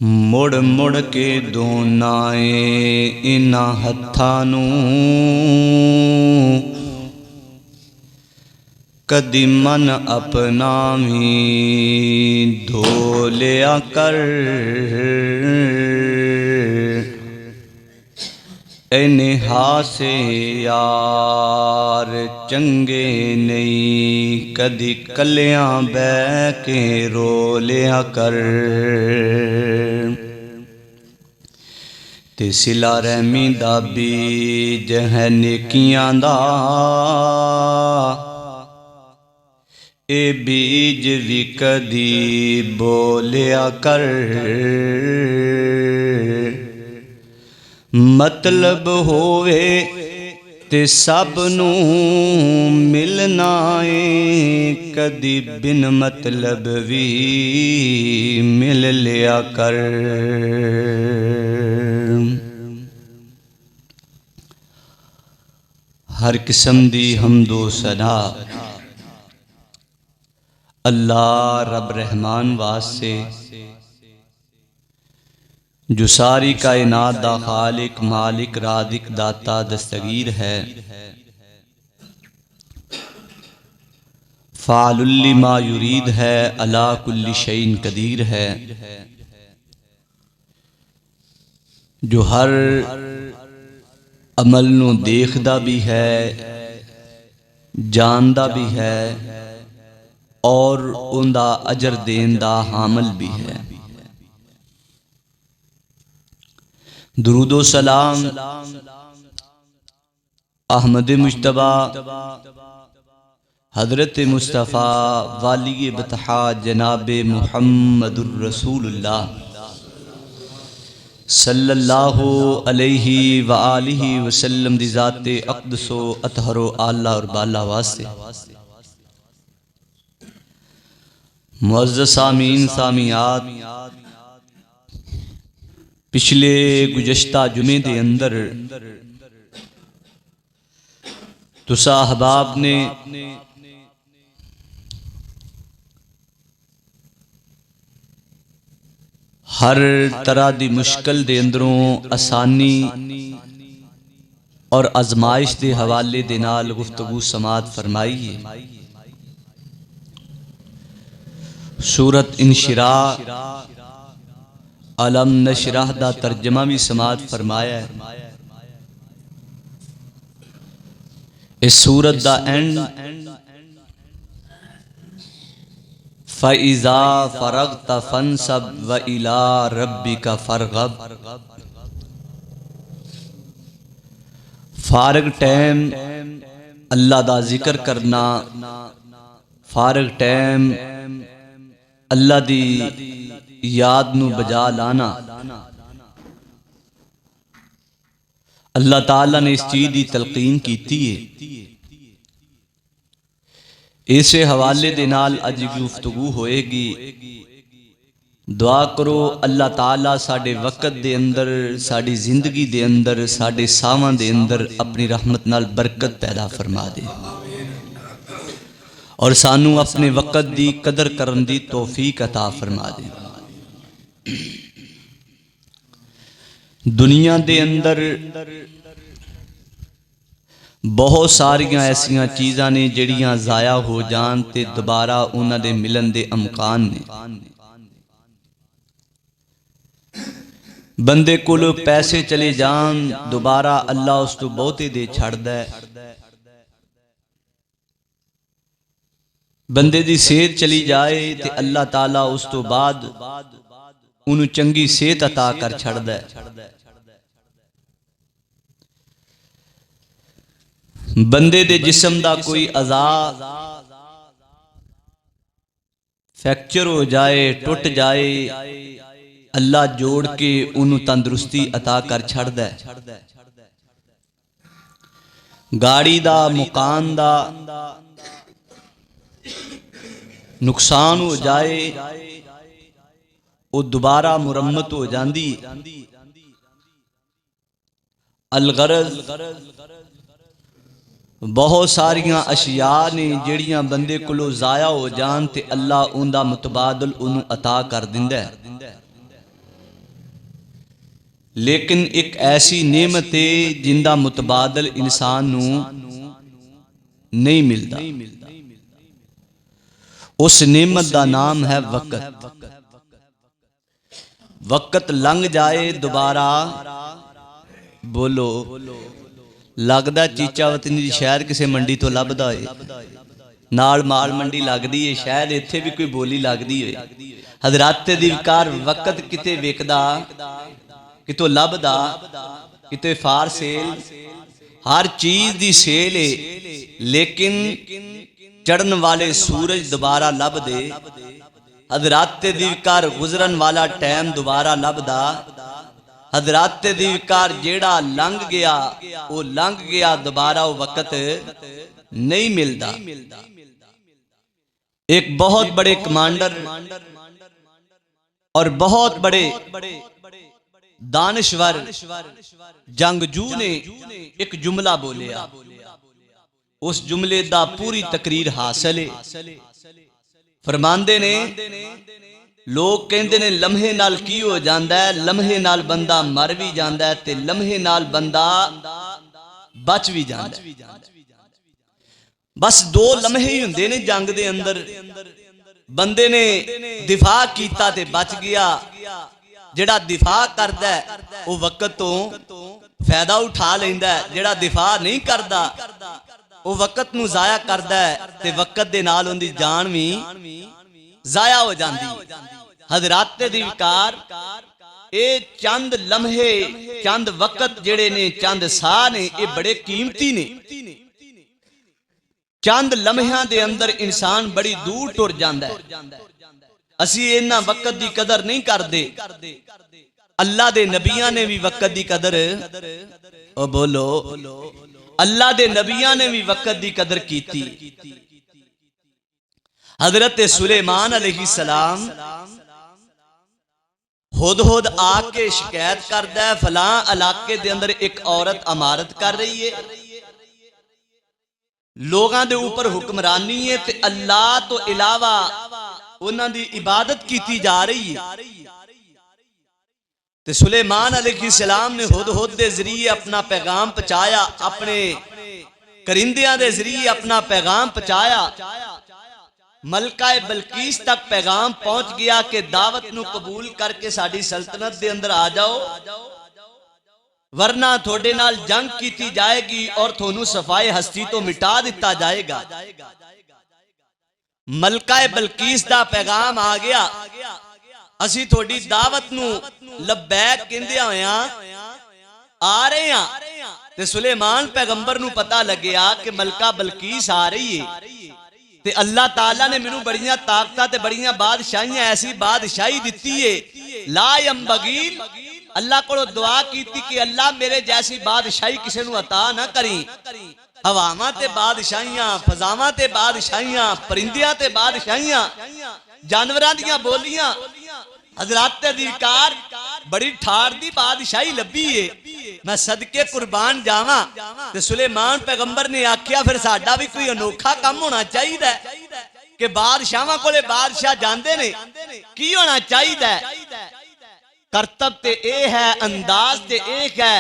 मुड़ मुड़ के दोनाए इन्हां हत्थां नूं कदी मन अपना भी धो लिया कर। इन्ने हासे यार चंगे नहीं कदी कलियां बह के रो लिया कर। ते सिला रहमी दा बीज है नेकियां दा ए बीज भी कदी बोलिया कर। मतलब होवे ते सब नूं मिलना है कदी बिन मतलब भी मिल लिया कर। हर किस्म दी हमदो सना अल्लाह रब रहमान वास्ते जो सारी कायनात दा खालिक मालिक रादिक दाता दस्तगीर है। फ़ालुल लिमा युरीद है अला कुल्ली शैइन कदीर है। जो हर अमल नूं देखदा भी है जानदा भी है और उनदा अजर देन दा हामिल भी है। दुरूदो सलाम अहमद मुज्तबा हजरत मुस्तफ़ा वाली बतहा जनाब मुहम्मदुर रसूलुल्लाह सल्लल्लाहु अलैहि व आलिहि वसल्लम दी ज़ाते अक़दसो अतहरो आला और बाला वास्ते। मुअज़्ज़ज़ सामीन सामियात, पिछले गुज़श्ता जुमे दे अंदर तुसा अहबाब ने हर तरह दी मुश्किल दे अंदरों आसानी और आजमाइश के हवाले दे नाल गुफ्तगू समात फरमाई है। सूरत इंशिरा अलम नशरह दा तर्जमा भी समात फरमाया है। इस सूरत दा एंड फ़इज़ा फ़रग़त फ़ंसब व इला रब्बिका फ़रग़ब। फारग टाइम अल्लाह दा जिक्र करना, फारग टाइम अल्लाह दी याद नू बजा लाना। अल्लाह ताला ने इस चीज़ की तलकीन की है। इसे हवाले दे नाल अज गुफ्तगू होएगी। दुआ करो अल्लाह ताला साडे वक़्त दे अंदर साडी जिंदगी दे अंदर साडे सावां दे अंदर अपनी रहमत नाल बरकत पैदा फरमा दे और सानू अपने वक़्त दी कदर करन दी तौफीक अता फरमा दे। दुनिया दे अंदर बहुत सारियां ऐसियां चीज़ां ने जड़ियां ज़ाया हो जान ते दोबारा उन्हां दे मिलन दे अमकान ने। बंदे कोल पैसे चले जान दोबारा अल्लाह उस तो बहुते दे छड़दा है। बंदे दी सेहत चली जाए ते अल्लाह ताला उस तो बाद उन्हें चंगी सेहत अता कर छड़दा है। बंदे दे जिस्म दा कोई अज़ा फ्रैक्चर हो जाए टुट जाए अल्लाह जोड़ के उन्हें तंदुरुस्ती अता कर छड़दा है। गाड़ी दा मकान दा नुकसान हो जाए वो दोबारा मुरम्मत हो जाती। अलगरज बहुत सारियां अशिया ने जड़ियां बंदे कोलों ज़ाया हो जान ते अल्लाह उनका मुतबादल उन्होंने अता कर दिंदा है। लेकिन एक ऐसी नेमत है जिंदा मुतबादल इंसान नू नहीं मिलता। उस नेमत का नाम है वक़्त। वक़्त लंघ जाए दोबारा बोलो लगदा चीचा वतनी दी शहर किसी मंडी तो लभदा है, नाल माल मंडी लगदी है, शायद इत्थे भी कोई बोली लगदी होए। हज़रात दी विकार वक़्त किते विकदा कितों लभदा किते फार सेल, हर चीज दी सेल है, लेकिन चढ़न वाले सूरज दोबारा लभदे। हज़रात दी विकार गुजरन वाला टाइम दोबारा लभदा। हज़रात दी विकार जेड़ा लंघ गया वो लंघ गया, दोबारा वो वक़्त नहीं मिलता। एक बहुत बड़े कमांडर और बहुत बड़े दानश्वर जंगजू ने एक जुमला बोलिया, उस जुमले दा पूरी तकरीर हासिल है। फरमांदे ने लोग कहते ने लम्हे नाल की हो जाता है, लम्हे नाल बंदा मर भी जाता है ते लम्हे नाल बंदा बच भी जाता है। बस दो लम्हे ही हुंदे ने जंग दे अंदर, बंदे ने दिफा कीता ते बच गया। जेड़ा दिफा करदा है वो वक़्त तो फायदा उठा लैंदा है, जेड़ा दिफा नहीं करदा वो वक़्त नूं जाया करदा है ते वक़्त दे नाल उहदी जान भी जाया हो जाती। हज़रात दी विकार ये चंद लम्हे चंद वक़्त जेड़े ने चंद साह ने ये बड़े कीमती ने। चंद लम्हियां दे अंदर इंसान बड़ी दूर टुर जांदा है। असी इन्हां वक़्त दी कदर नहीं करदे। अल्लाह दे नबियां ने भी वक़्त दी कदर ओ बोलो अल्लाह दे नबियां ने भी वक़्त दी कदर कीती। हज़रत सुलेमान अलैहिस्सलाम हुद आके शिकायत करदा है, फलां इलाके दे अंदर एक औरत अमारत कर रही है, लोगों के ऊपर हुक्मरानी है ते अल्लाह तो इलावा उन्हां दी इबादत की जा रही है। ते सुलेमान अलैहिस्सलाम ने हुद दे जरिए अपना पैगाम पहुंचाया, अपने करिंदियां दे जरिए अपना पैगाम पहुंचाया। मलका बलकीस तक पैगाम पहुंच गया कि दावत नूं कबूल करके साडी सल्तनत दे अंदर आ जाओ, वरना थोड़े नाल जंग की जाएगी और थोनू सफाई हस्ती तो मिटा दिता जाएगा। मलका बलकीस दा पैगाम आ गया, असी थोड़ी दावत नू लब्बैक कहंदे होया आ रहे हैं। ते सुलेमान पैगंबर नू पता लग्या कि मलका बलकीस आ रही है ते अल्लाह ताला ने मैनू बड़ियां ताकतां ते बड़ियां बादशाहियां ऐसी बादशाही दिती है ला यंबगी। अल्लाह को दुआ की कि अल्लाह मेरे जैसी बादशाही किसी नू अता ना करी। हवावां ते बादशाहियां, फजावां ते बादशाहियां, परिंदियां ते बादशाहियां, जानवरां दियां बोलियां। हज़रात दी कार बड़ी ठाड़ दी बादशाही लभी है, मैं सदके कुर्बान जावां। ते सुलेमान पैगंबर ने आख्या फिर साडा भी कोई अनोखा काम होना चाहिए कि बादशाहां कोले बादशाह जांदे ने, की होना चाहिए? करतब ते ए है, अंदाज ते एक है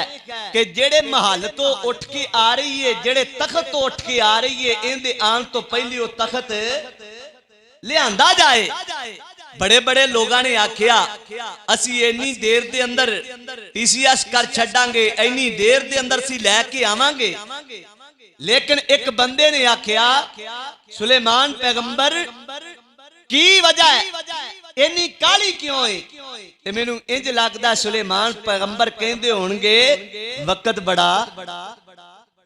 कि जेड़े महल तो उठ के आ रही है, जेड़े तखत तो उठ के आ रही है, इनदे आन तो पहले वो तखत लियांदा जाए। बड़े बड़े लोगों ने आख्या असी इन्नी देर दे अंदर टीसीएस कर छड्डांगे, इन्नी देर दे अंदर सी लैके आवांगे। लेकिन एक बंदे ने आख्या सुलेमान पैगंबर की वजह है, इन्नी काली क्यों है? ते मैनू इंज लगदा सुलेमान पैगंबर कहंदे होणगे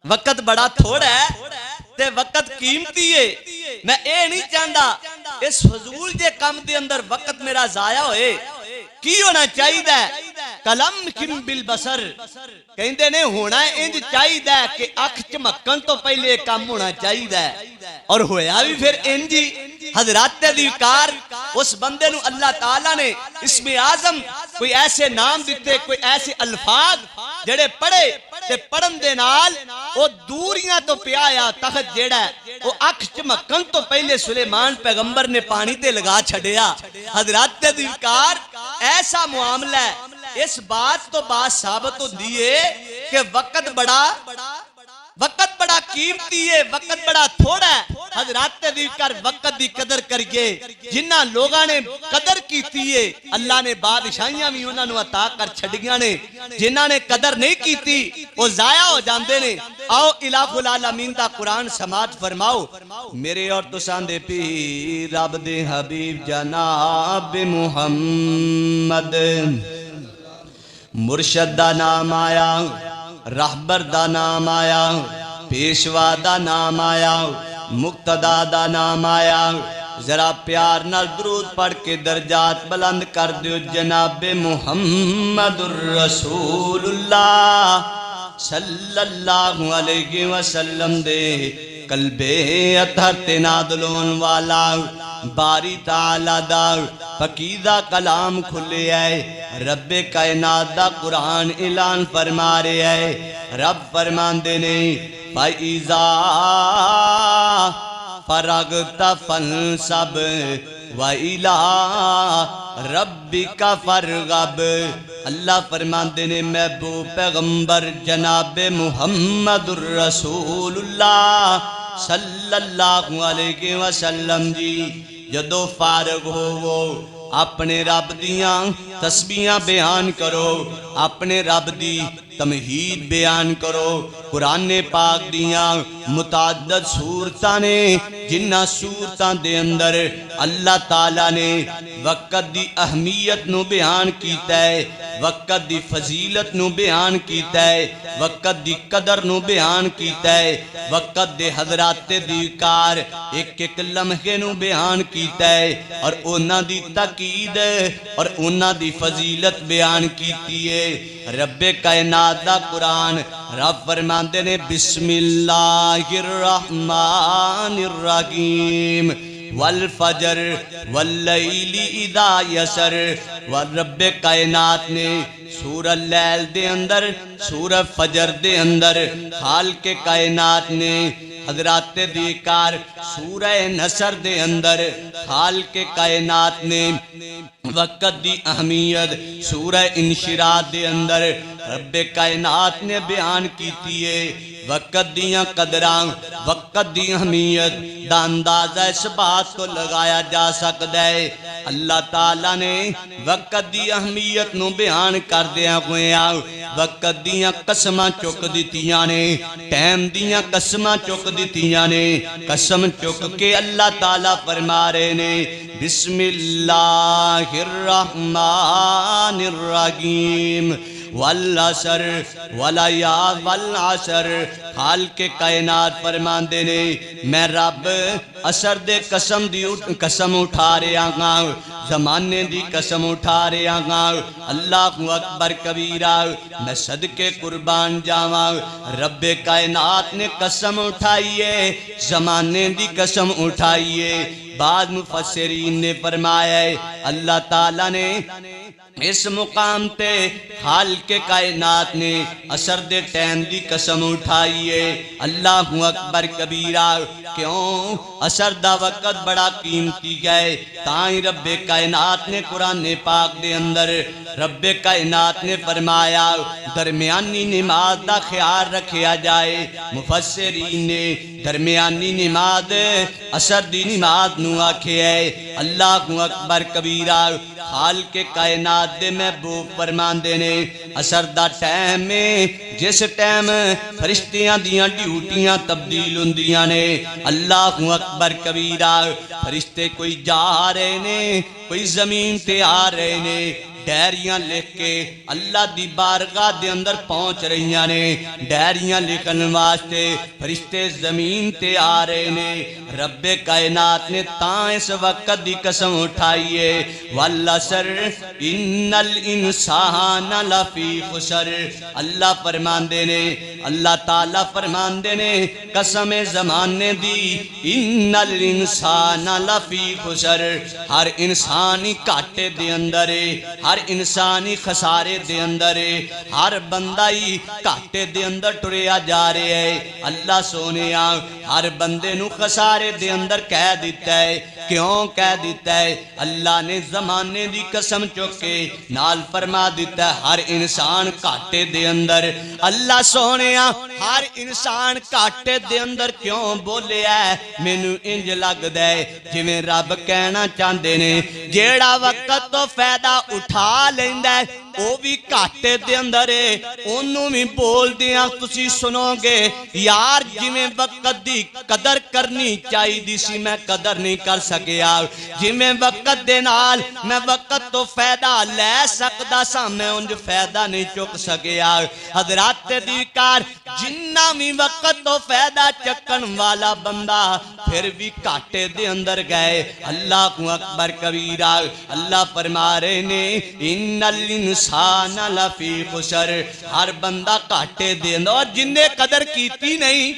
वक़्त बड़ा थोड़ा है ते वक़्त कीमती है। मैं ये नहीं चाहता इस फजूल जे काम दे अंदर वक़्त मेरा जाया होए। की होना चाहिए? कलम किम बिल बसर कहंदे ने होना इंज चाहिए कि अख झमकन तो पहले काम होना चाहिए, और होया भी फिर इंज ही। हज़रात दी कार उस बंदे नू अल्लाह ताला ने इसमें आजम कोई ऐसे नाम दिते, कोई ऐसे अल्फाज जेड़े पढ़े ते पढ़न दे नाल वो दूरियां तो पिया आ तख्त जेड़ा वो अख झमकन तो पहले सुलेमान पैगंबर ने पानी ते लगा छड़िया। हज़रात दी कार ऐसा मुआमला है, इस बात तो बात साबित होती है कि वक्त बड़ा कीमती है, वक्त बड़ा थोड़ा है। हजरात दी कर वक्त दी कदर करिए। जिन्ना लोगों ने कदर की है अल्लाह ने बादशाहियां भी उन्होंने अता कर छड़ियां ने। जिन्हां ने कदर नहीं की वो जाया हो जाते ने। आओ इलाहुल आलमीन दा कुरान समाज फरमाओ। मेरे और तुसां दे पीर रब दे हबीब जनाब मुहम्मद मुर्शद दा नाम आया, रहबर दा नाम आया, पेशवा दा नाम आया, मुक्तदा दा नाम आया। जरा प्यार नाल दरूद पढ़ के दर्जात बुलंद कर दियो। जनाबे मुहम्मदुर रसूलुल्लाह सल्लल्लाहु अलैहि वसल्लम दे कल्बे अतहर ते नादलोन वाला बारी ताला दा फकीदा कलाम खुले है। रब्बे कायनात दा कुरान ऐलान फरमा रहे है। रब फरमांदे ने फाइज़ा फरगता फंसब व इला रब्बिका फरगब। अल्लाह फरमांदे ने महबूब पैगंबर जनाबे मुहम्मदुर रसूलुल्लाह सल्लल्लाहु अलैहि वसल्लम जी जदों फारग होवो अपने रब दियां तस्बीहां बयान करो, अपने रब दी तमहीद बयान करो। कुराने पाक दियां मुताद्दद सूरतां ने जिन्हां सूरतां दे अंदर अल्लाह ताला ने वक्त दी अहमियत नू बयान कीता है, वक्त दी फजीलत नू बयान कीता है, वक्त दी कदर नू बयान कीता है, वक्त दे हजराते दी कार एक एक लम्हे नू बयान कीता है और उन्हां दी ताकीद और उन्हां दी फजीलत बयान कीती है। रब्बे कायनात दा कुरान रब फरमांदे ने बिस्मिल्लाहिर रहमानिर रहीम वल फजर वल लैली इदा यसर। व रब्बे कायनात ने सूरह लैल दे अंदर सूरह फजर दे अंदर खाल के कायनात ने हजराते दीकार सूरह नसर दे अंदर खाल के कायनात ने वक्त दी अहमियत सूरह इंशिरात दे अंदर रब्बे कायनात ने बयान कीती है। वक्त दियां कदरां वक्त दी अहमियत दा अंदाजा इस बात तो लगाया जा सकता है अल्लाह ताला ने वक्त दी अहमियत नू बयान करदिया होया वक्त दियां कसमां चुक दित्तियां ने, टाइम दियां कसमां चुक दित्तियां ने। कसम चुक के अल्लाह ताला फरमा रहे ने बिस्मिल्लाहिर रहमानिर रहीम वल असर वलया वल असर। हाल के कायनात फरमांदे ने मैं रब असर दे कसम उठा रहा हाँ, जमाने दी कसम उठा रहा हाँ। अल्लाहु अकबर कबीरा मैं सदके कुर्बान जावा। रब्बे कायनात ने कसम उठाइए, जमाने दी कसम उठाइए। बाद मुफस्सिरीन ने फरमाया अल्लाह ताला ने इस मुकाम ते हाल के कायनात ने असर दे टाइम दी कसम उठाई है। अल्लाहु अकबर कबीरा क्यों असर दा वक्त बड़ा कीमती है। ताई रब्बे कायनात ने कुरान पाक दे अंदर रब्बे कायनात ने फरमाया दरमियानी नमाज दा ख्याल रखा जाए। मुफस्सिरीन ने दरमियानी नमाज असर दी नमाज नू आखे है। अल्लाहु अकबर कबीरा हाल के कायनात दे महबूब फरमांदे ने असर दा टाइम में जिस टाइम फरिश्तियां दियां ड्यूटियां तब्दील हुंदियां ने। अल्लाहु अकबर कबीरा फरिश्ते कोई जा रहे ने कोई जमीन ते आ रहे ने, डायरियां लिख के अल्लाह दी बारगाह दे अंदर पहुंच रही ने। डायरियां लिखन वास्ते फरिश्ते जमीन ते आ रहे ने। रब्बे कायनात ने तां इस वक्त दी कसम उठाई है वल असर इन्नल इंसान लफी खुसर। अल्लाह फरमांदे ने अल्लाह ताला फरमांदे ने कसम जमाने दी इन्नल इंसान लफी खुसर। हर इंसान ही घाटे दे अंदर है, हर इंसान ही खसारे दे अंदर है, हर बंदा ही घाटे दे अंदर टुरिया जा रहा है। अल्लाह सोने हर बंदे नू खसारे दे अंदर कह दिता है। क्यों कह दिता है? अल्लाह ने जमाने दी कसम चुक के नाल फरमा दिता है हर इंसान घाटे दे अंदर। अल्लाह सोहणिया हर इंसान घाटे दे अंदर क्यों बोलिया है? मैनू इंज लगदा है जिवें रब कहना चाहते ने जेड़ा वक्त तो फायदा उठा लैंदा है वो भी घाटे दे अंदर है। ओनू भी बोलदियां तुसी सुनोगे यार जिवें वक्त दी कदर करनी चाहिदी सी मैं कदर नहीं कर सकिया, जिवें वक्त दे नाल मैं वक्त तो फायदा लै सकदा सा मैं उंज फायदा नहीं चुक सकिया। हजरात दी कार जिन्ना भी वक्त तो फायदा चकन वाला बंदा फिर भी घाटे दे अंदर गए। अल्लाह को अकबर कबीरा। अल्लाह फरमा रहे ने इन्नल इंसान लफी खुसर, हर बंदा घाटे दे अंदर। और जिन्ने कदर कीती नहीं,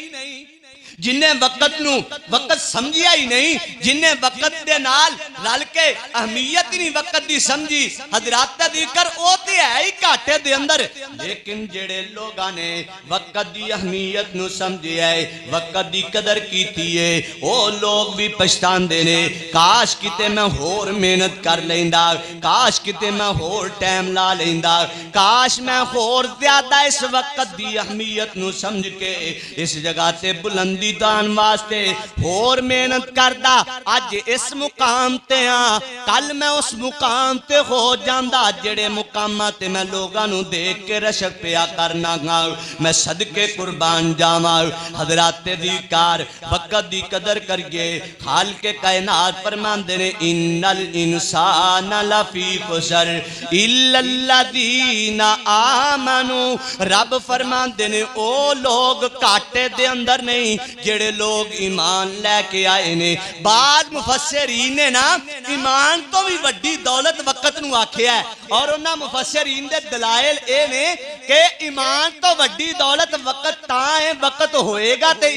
जिन्हें वक्त नू वक्त समझिया ही नहीं, जिन्हें वक्त दे नाल रल के अहमियत ही नहीं वक्त दी समझी, हजरात दी कर ओ ते है ही घाटे दे अंदर। लेकिन जेड़े लोगां ने वक्त दी अहमियत नू समझिया है, वक्त दी कदर कीती है, ओ लोग भी पछतांदे ने काश किते मैं होर मेहनत कर लैंदा, काश किते मैं होर टाइम ला लैंदा, काश मैं होर ज्यादा इस वक्त दी अहमियत नू समझ के इस जगह ते बुलंदी दान वास्ते होर मेहनत करदा अज इस मुकाम ते आ, कल मैं उस मुकाम ते हो जांदा जेड़े मुकामां ते मैं लोगां नू देख के रशक पिया करना गा। मैं सदके कुर्बान जावां। हजरात दी कार वक्त दी कदर करिए। खालिक कायनात फरमांदे ने इन्नल इंसान लफी खुसर इल्लल्लज़ीना आमनू। रब फरमांदे ने ओ लोग घाटे दे अंदर नहीं जेड़े लोग ईमान लैके आए ने। बाद मुफस्सिरीन ने ना ईमान तो भी वड्डी दौलत वक्त नू आखिया है और उन्हां मुफस्सिरीन दे दलाइल ए ने कि ईमान तो वड्डी दौलत वक्त तां है वक्त होएगा ते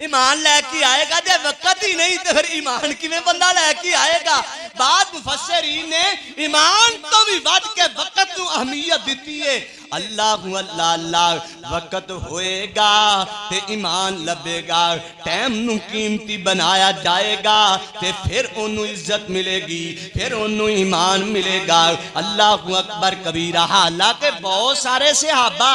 ईमान लैके आएगा। जे वक्त ही नहीं तो फिर ईमान किवें बंदा लैके आएगा? बाद मुफस्सिरीन ने ईमान तो भी वध के वक्त नू अहमियत दी है। अल्लाह अल्लाह अल्लाह वक्त होएगा ते ईमान लभेगा, टाइम नू कीमती बनाया जाएगा ते फिर ओनू इज्जत मिलेगी, फिर ओनू ईमान मिलेगा। अल्लाह अकबर कबीरा। हालांकि बहुत सारे सहाबा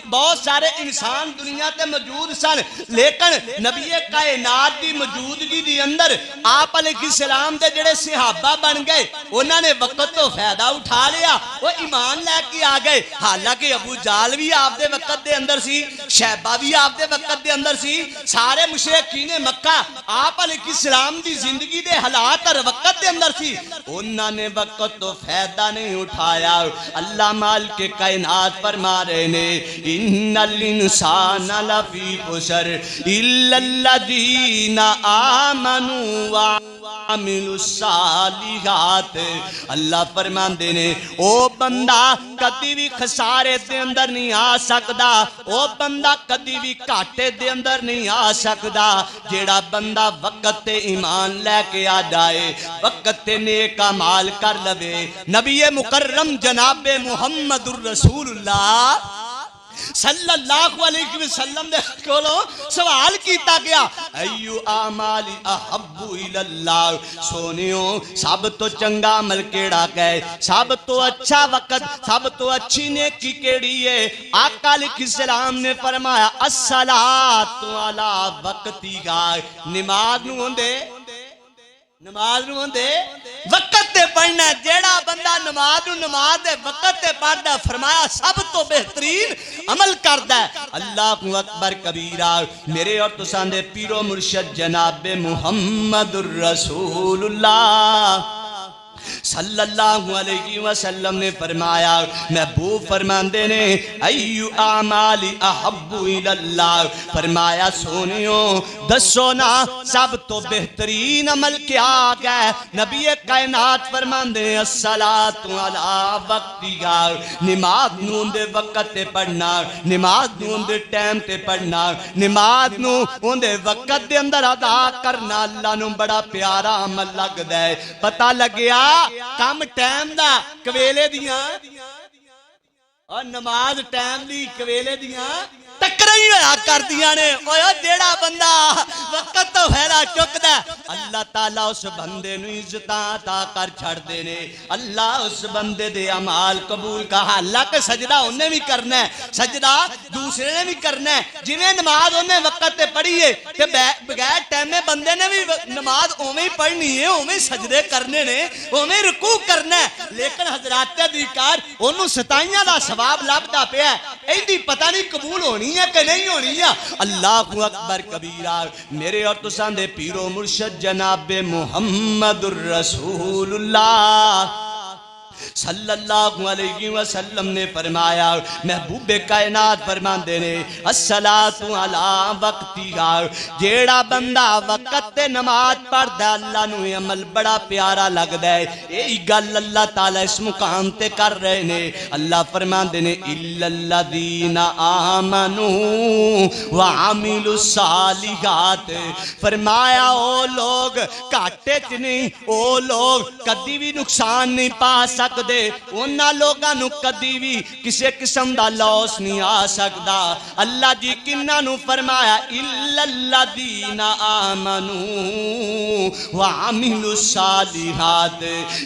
बहुत सारे इंसान दुनिया ते मौजूद सन, लेकिन नबी कायनात की मौजूदगी दी अंदर आप अलैहिस्सलाम दे जेड़े सहाबा बन गए उन्होंने वक्त तो फायदा उठा लिया, वो ईमान लैके आ गए। हालांकि अबू जाल भी आपदे वक्त दे अंदर सी, शैबा भी आपदे वक्त दे अंदर सी, सारे मुशरिकीन मक्का आप अलैहिस्सलाम दी जिंदगी दे हालात और वक्त दे अंदर सी, उन्होंने वक्त तो फायदा नहीं उठाया। अल्लाह माल के कायनात फरमा रहे ने इन्नल इंसान लफी खुसर इल्लल्लज़ीना आमनू व अमिलुस्सालिहात। अल्लाह फरमांदे ने ओ बंदा कदी भी खसारे दे अंदर नहीं आ सकदा, ओ बंदा कदी भी घाटे दे अंदर नहीं आ सकदा जेड़ा बंदा वक्त ते ईमान लैके आ जाए, वक्त ते नेक अमाल कर लवे। नबी मुकर्रम जनाबे मुहम्मदुर रसूलुल्लाह सल्लल्लाहु अलैहि वसल्लम दे कोलों सवाल कीता गया अय्यु आमाली अहब्बु इलल्लाह, सोनियो सब तो चंगा अमल केड़ा है, सब तो अच्छा वक्त, सब तो अच्छी नेकी केड़ी है? आका अलैहिस्सलाम ने फरमाया अस्सलातु अला वक्तिहा, नमाज नू होंदे नमाज नू होंदे वक्त ते पढ़ना। जेड़ा बंदा नमाज नू नमाज दे वक्त ते पढ़दा फरमाया सब तो बेहतरीन अमल करदा है। अल्लाह अकबर कबीरा। मेरे और तुसां दे पीरो मुर्शद जनाबे मुहम्मदुर रसूलुल्लाह सल्लल्लाहु अलैहि वसल्लम ने फरमाया, महबूब फरमांदे ने अय्यु आमाली अहब्बु इलल्लाह, फरमाया सोनियो दसो ना सब तो बेहतरीन अमल क्या है? नबी कायनात फरमांदे अस्सलातु अला वक्तिहा, नमाज नू उंदे वक्त ते पढ़ना, नमाज नू उंदे टाइम ते पढ़ना, नमाज नू उंदे वक्त दे अंदर अदा करना अल्लाह नू बड़ा प्यारा अमल लगदा है। पता लग्या कम टाइम दा कवेले दियां और नमाज टाइम दी कवेले दियां टक्कर ही नहीं होया करदियां ने। ओए जेड़ा बंदा वक्त तो फायदा चुकदा अल्लाह ताला उस बंदे नूं इज्जतां अता कर छड़दे ने। अल्लाह उस बंदे दे अमाल कबूल का हालांकि सजदा उन्हें भी करना है, सजदा दूसरे ने भी करना है। जिवें नमाज उन्हें वक्त ते पढ़ी है ते बगैर टाइमे बंदे ने भी नमाज उवें ही पढ़नी है, उवें सजदे करने ने, उवें रुकू करना है। लेकिन हजरात अधिकार ओनू सताइयां दा सवाब लभदा पिया, एडी पता नहीं कबूल होनी है कि नहीं होनी है। अल्लाहु अकबर कबीरा। मेरे और तुसां दे पीरो मुर्शद जनाबे मुहम्मदुर रसूलुल्लाह सल्लल्लाहु अलैहि वसल्लम ने फरमाया, महबूबे कायनात फरमांदे ने अस्सलातु अला वक्तिहा। जेड़ा बंदा वक्त ते नमाज पढ़दा अल्लाह नूं अमल बड़ा प्यारा लगदा है। यही गल अल्लाह ताला इस मुकाम ते कर रहे ने। अल्लाह फरमांदे ने इल्लल्लज़ीना आमनू व अमिलुस सालिहात। फरमाया ओ लोग घाटे च नहीं, ओ लोग कदी भी नुकसान नहीं पा सकदे, उन्हां लोगां नूं कदी भी किसी किस्म दा लॉस नहीं आ सकदा। अल्लाह जी किन्हां नूं फरमाया इल्लल्लज़ीना आमनू व अमिलुस सालिहात।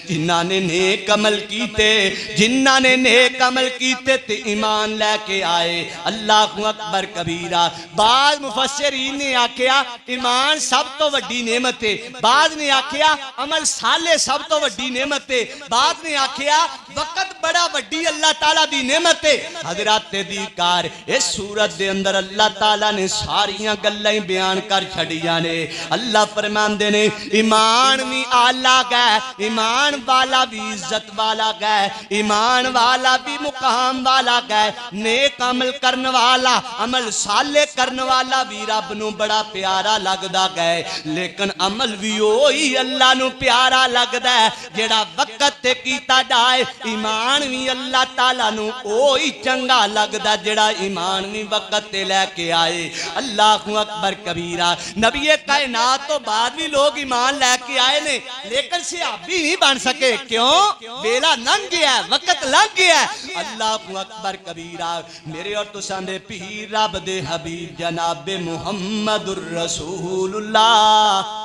जिन्हां ने नेक अमल कीते, जिन्हां ने नेक अमल कीते ते ईमान लेके आए। अल्लाहु अकबर कबीरा। बाद मुफस्सिरीन ने आखिया ईमान सब तो वड्डी नेमत है, बाद ने आखिया अमल साले सब तो वड्डी नेमत है, बाद ने आखिया वक्त बड़ा वड्डी अल्लाह ताला दी नेमत है। हजरात दी कार इस सूरत दे अंदर अल्लाह ताला ने सारियां गल्लां ही बयान कर छड़ियां ने। अल्लाह फरमांदे ने ईमान भी आला गै, ईमान वाला भी इज्जत वाला गै, ईमान वाला भी मुकाम वाला गै। नेक अमल करने वाला, अमल साले करने वाला भी रब नूं बड़ा प्यारा लगदा गै। लेकिन अमल भी ओही अल्लाह नूं प्यारा लगदा है जेड़ा वक्त ते कीता जाए। ईमान भी अल्लाह ताला नूं ओही चंगा लगदा जेड़ा ईमान भी वक्त ते लेके आए। अल्लाहु अकबर कबीरा। नबी कायनात तो बाद भी लोग ईमान लेके आए ने, लेकिन सहाबी नहीं बन सके। क्यों? वेला लंघ गया, वक्त लंघ गया। अल्लाहु अकबर कबीरा। मेरे और तुसां दे पीर रब दे हबीब जनाबे मुहम्मदुर रसूलुल्लाह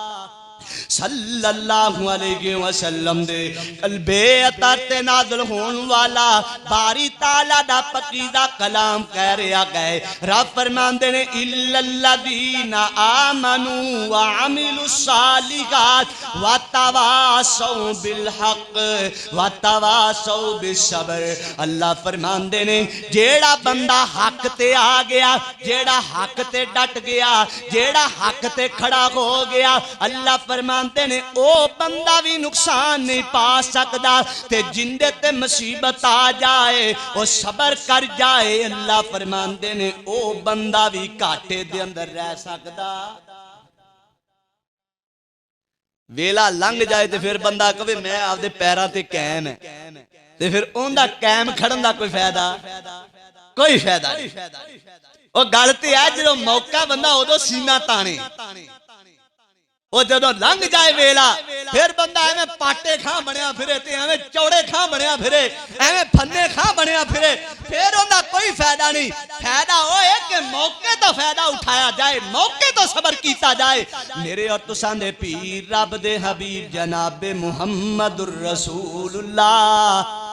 सल्लल्लाहु अलैहि वसल्लम दे कल्बे अतर ते नाज़िल होने वाला बारी ताला दा पकीज़ा कलाम कह रहा गए। रब फरमांदे ने इल्लल्लज़ीना आमनू व अमिलुस सालिहात व तवासौ बिल हक़ व तवासौ बिस सब्र। अल्लाह फरमांदे ने जेड़ा बंदा हक ते आ गया, जेड़ा हक ते डट गया, जेड़ा हक ते खड़ा हो गया, अल्लाह फरमांदे ने ओ बंदा भी नुकसान नहीं पा सकदा। ते जिंदे ते मुसीबत आ जाए ओ सबर कर जाए, अल्लाह फरमांदे ने ओ बंदा भी घाटे दे अंदर रह सकदा। वेला लंघ जाए ते फिर बंदा कहे मैं आपदे पैरां ते कायम है, ते फिर उनदा कायम खड़न दा कोई फायदा? कोई फायदा नहीं। ओ गल ते है जो मौका बंदा उदों सीना ताने, वो जदों लंघ जाए वेला फिर बंदा एवें पाटे खां बनया फिरे, ते एवें चौड़े खां बनया फिरे, एवें फन्ने खां बनया फिरे, फिर उनका कोई फायदा नहीं। फायदा वो है कि मौके तो फायदा उठाया जाए, मौके तो सबर किया जाए। मेरे और तुसां दे पीर रब दे हबीब जनाबे मुहम्मदुर रसूलुल्लाह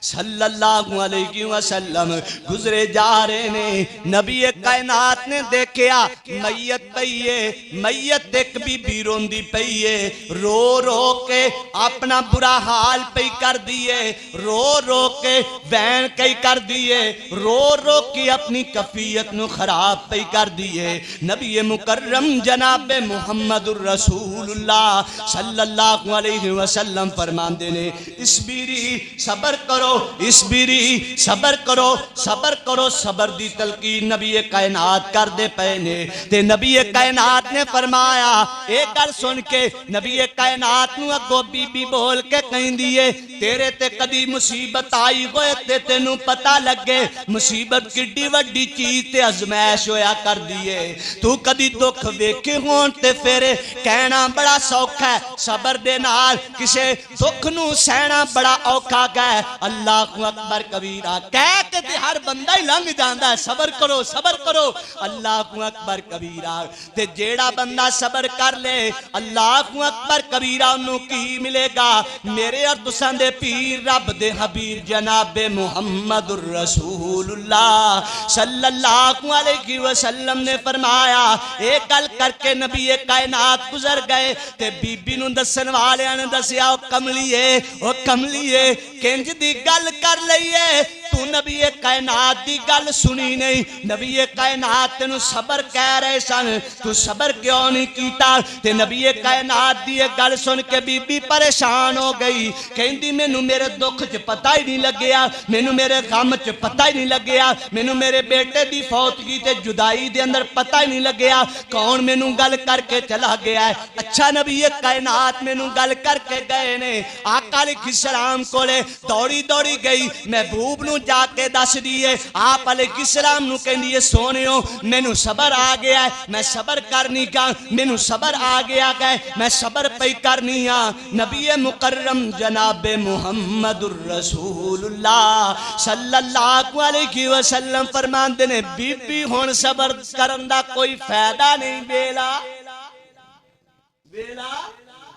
सल्लल्लाहु अलैहि वसल्लम गुजरे जा रहे ने। नबी कायनात ने देखा मैयत पई है, मैयत एक बीबी रोंदी पई है, रो रो के अपना बुरा हाल पई कर दिए, रो रो के बैन कई कर दिए, रो रो के अपनी कफियत नु खराब पई कर दिए। नबी मुकर्रम जनाबे मुहम्मदुर रसूलुल्लाह सल्लल्लाहु अलैहि वसल्लम फरमांदे ने इसबिरी सबर करो, इसबिरी सबर करो, सबर करो। सबर दी तलकीन नबी कायनात कर दे पे ने। ते नबी कायनात ने फरमाया एक गल सुन के नबी कायनात नु अगो बीबी बोल के कहंदी है तेरे ते कदी मुसीबत आई होए ते तेनू पता लगे मुसीबत किड्डी वड्डी चीज ते अजमैश होया कर दिए। तू कदी दुख वेखे होण ते फिर कहना बड़ा सौखा है, सबर दे नाल किसे दुख नू सहना बड़ा औखा है। अल्लाहु अकबर कबीरा कह के ते हर बंदा ही लंघ जांदा है सबर करो अल्लाहु अकबर कबीरा ते जेड़ा बंदा सबर कर ले अल्लाहु अकबर कबीरा उन्हों की मिलेगा मेरे और तुसां दे पीर रब दे हबीब जनाबे मुहम्मदुर रसूलुल्लाह सल्लल्लाहु अलैहि वसल्लम ने फरमाया एक गल करके नबी कायनात गुजर गए ते बीबी नूं दसन वालियां ने दसिया ओ कमलीए किंज दी गल कर लईए तू नबी कायनात दी गल सुनी नहीं नबी कायनात तेनू सबर कह रहे सन तू सबर क्यों नहीं कीता ते नबी कायनात दी गल सुन के बीबी परेशान हो गई कहंदी मैनू मेरे दुख च पता ही नहीं लग्या मैनू मेरे गम च पता ही नहीं लग्या मैनू मेरे बेटे दी फौतगी ते जुदाई दे अंदर पता ही नहीं लग्या कौन मैनू गल करके चला गया है अच्छा नबी कायनात मैनू गल करके गए ने आका अलैहिस्सलाम कोले दौड़ी दौड़ी गई महबूब नू जाके दस दिए आप अलैहिस्सलाम नू कहंदी सोनियो मैनू सबर आ गया है मैं सबर करनी का मैनू सबर आ गया है मैं सबर पई करनी हां नबी मुकर्रम जनाबे मुहम्मदुर रसूलुल्लाह सल्लल्लाहु अलैहि वसल्लम फरमांदे ने बीबी हुण सबर करन दा कोई फायदा नहीं वेला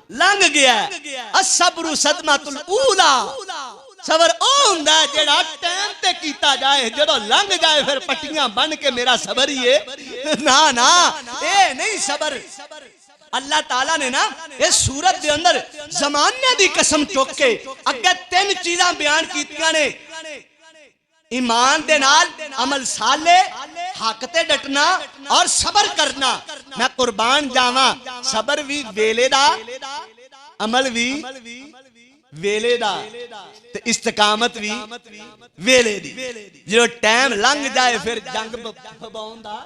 लंघ गया असबरु सदमतुल ऊला सबर ओ हुंदा जेड़ा टाइम ते कीता जाए जदों लंघ जाए फिर पट्टियां बन के मेरा सबर ही है ना ना ए नहीं सबर अल्लाह ताला ने ना इस सूरत दे अंदर जमाने दी कसम चुक के अगे तीन चीजां बयान कीतियां ने ईमान दे नाल अमल साले हक ते डटना और सबर करना मैं कुर्बान जावा सबर भी वेले दा अमल भी वेले दा ते इस्तकामत भी वेले दी जो टाइम लंघ जाए फिर जंग पवाउण दा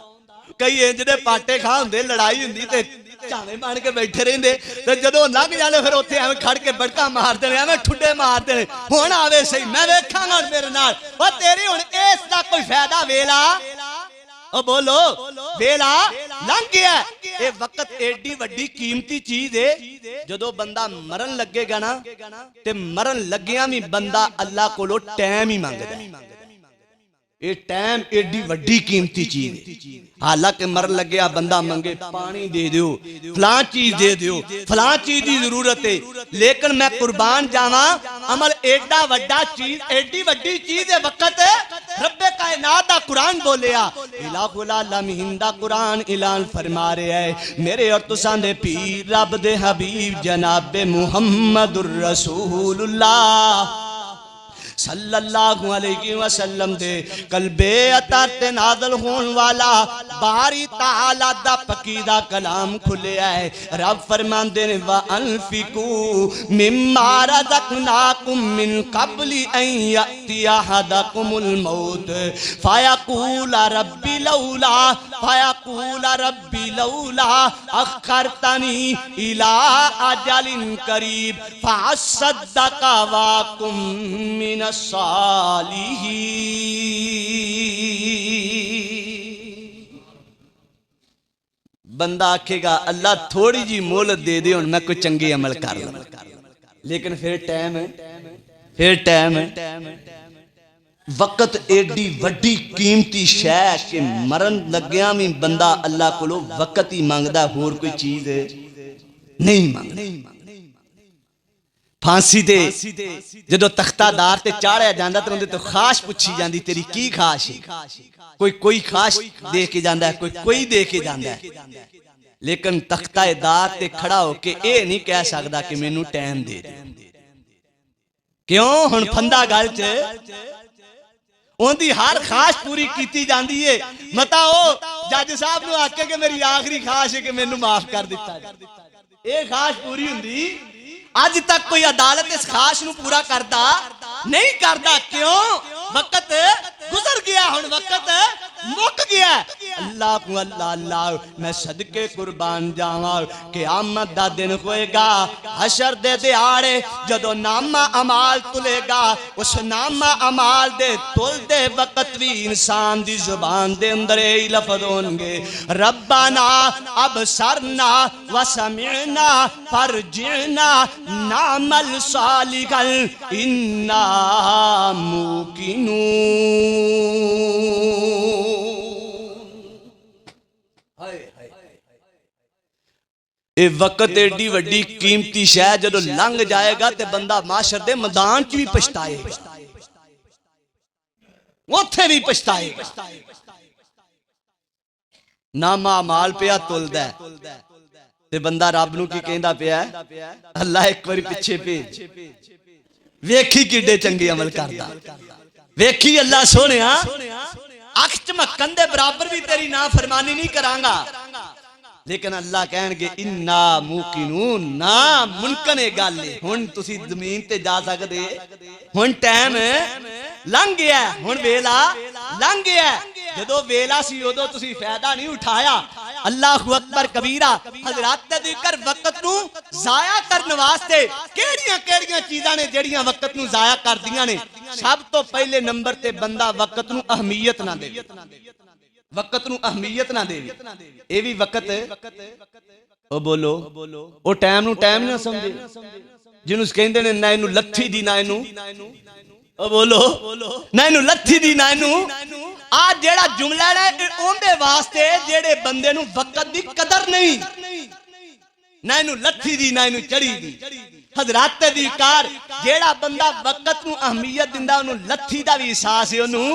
कई इंज दे पाटे खा हुंदे लड़ाई हुंदी ते झाने बन के बैठे रहिंदे ते जदों लंघ जाने फिर उत्थे एवें खड़ के बड़का मार देने एवें ठुड्डे मार देने हुण आवे सही मैं वेखांगा मेरे नाल ओ तेरी हुण इस दा कोई फायदा वेला ओ बोलो वेला लंघ गया ये वक्त एडी वड्डी कीमती चीज है जदों बंदा मरन लगेगा ना ते मरन लग्गिया भी बंदा अल्लाह कोलों टाइम ही मंगदा है ये टाइम एडी वड्डी कीमती चीज है हालांकि मरन लग्या बंदा मंगे पानी दे दियो फलां चीज दे दियो फलां चीज की जरूरत है लेकिन मैं कुर्बान जावा अमल एडा वड्डा चीज एडी वड्डी चीज है वक्त रब्बे कायनात दा कुरान बोलिया इलाहुल आलमीन दा कुरान ऐलान फरमा रहा है मेरे और तुसां दे पीर रब दे हबीब जनाबे मुहम्मदुर रसूलुल्लाह सल्लल्लाहु अलैहि वसल्लम दे कल्बे अतर ते नाज़िल होने वाला बारी ताला दा पकीदा कलाम खुलिया है रब फरमांदे ने व अनफिकू मिम्मा रज़क़नाकुम मिन क़ब्लि अन यअति अहदकुमुल मौत फयक़ूल रब्बी लौला अख़रतनी इला अजलिन करीब फअसद्दक़ व अकुम मिन बंदा आखेगा अल्लाह थोड़ी जी मोहलत दे दे मैं कोई चंगे अमल कर लूं लेकिन फिर टाइम है वक्त एडी वड्डी कीमती शै कि मरन लग्या भी बंदा अल्लाह कोलों वक्त ही मंगदा होर कोई चीज नहीं मंगदा फांसी दे जदों तख्तादार ते चाढ़िया जांदा ते उहदे तो खाश पुछी जांदी तेरी की खाश है कोई खाश दे के जांदा है कोई दे के जांदा है लेकिन तख्तादार ते खड़ा होके ये नहीं कह सकदा कि मैनू टाइम दे दे क्यों हुण फंदा गल च उहदी हर खाश पूरी कीती जांदी है मता ओ जज साहब नूं आखे कि मेरी आखिरी खाश है कि मैनू माफ कर दिता जाए ये खाश पूरी हुंदी अज तक कोई अदालत इस खाश नूं पूरा करता नहीं करता क्यों वक्त गुजर गया हुण वक्त मुक गया अल्लाह को अल्लाह अल्लाह मैं सदके कुर्बान जावा क़यामत दा दिन होएगा हशर दे दिहाड़े जदों नामा अमाल तुलेगा उस नामा अमाल दे तुल दे वक्त भी इंसान दी जुबान दे अंदर यही लफ्ज़ होंगे रब्बाना अबसरना व समिअना फरजिअना नामल सालिहन इन्ना मूकिनून। ये वक्त एडी वड्डी कीमती शै जदों लंघ जाएगा ते बंदा माशर दे मैदान च भी पछताएगा उत्थे भी पछताएगा। नामा माल पिया तुलदा ते बंदा रब नूं की कहंदा पिया अल्लाह एक बारी पिछे भेज वेखी किड्डे चंगे अमल करदा वेखी अल्लाह सोहणिया अख झमकन दे बराबर भी तेरी नाफरमानी नहीं करांगा। लेकिन अल्लाह कहणगे इन्ना मूकिनून ना मुमकिन है गल हुण तुसी जमीन ते जा सकदे हुण टाइम लंघ गया हुण वेला लंघ गया जदों वेला सी उदों तुसी फायदा नहीं उठाया। अल्लाहु अकबर कबीरा हजरात दिकर वक्त नूं जाया करन वास्ते केड़ियां चीज़ां ने जेड़ियां वक्त नूं जाया कर दियां ने। सब तो पहले नंबर ते बंदा वक्त नूं अहमियत ना दे वक्त नूं अहमियत ना दे ये भी वक्त ओ बोलो ओ टाइम नूं टाइम ना समझे जिन्हों कहंदे ने ना इनू लत्थी दी ना इनू ओ बोलो ना इनू लत्थी दी ना इनू आ जेड़ा जुमला है ओंदे वास्ते जेड़े बंदे नूं वक्त दी कदर नहीं ना इनू लत्थी दी ना इनू चढ़ी दी। हजरात दी कार जेड़ा बंदा वक्त नूं अहमियत दिंदा ओनू लत्थी दा भी एहसास है ओनू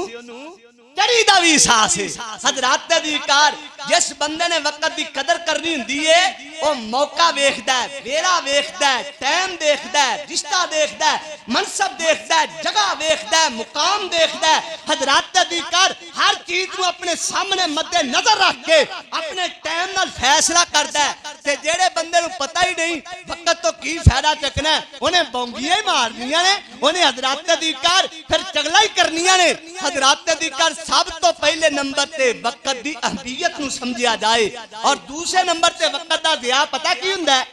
चढ़ी दा भी एहसास है। हजरात दी कार जिस बंदे ने वक्त की कदर करनी हुंदी है वह मौका वेखदा है वेला वेखदा है टाइम देखदा है रिश्ता देखदा है मनसब देखदा है जगह वेखदा है मुकाम देखदा है। हजरात दी कार हर चीज को अपने सामने मद्दे नजर रख के अपने टाइम नाल फैसला करदा है ते जेड़े बंदे नूं पता ही नहीं वक्त तो की फायदा चकना है उन्हें बौंगियां ही मारनियां ने उन्हें हजरात दी कार फिर चगला ही करनियां ने। हजरात दी कार सब तो पहले नंबर ते वक्त की अहमियत नूं समझिया जाए और दूसरे नंबर ते वक्त दा ज़िया पता की हुंदा है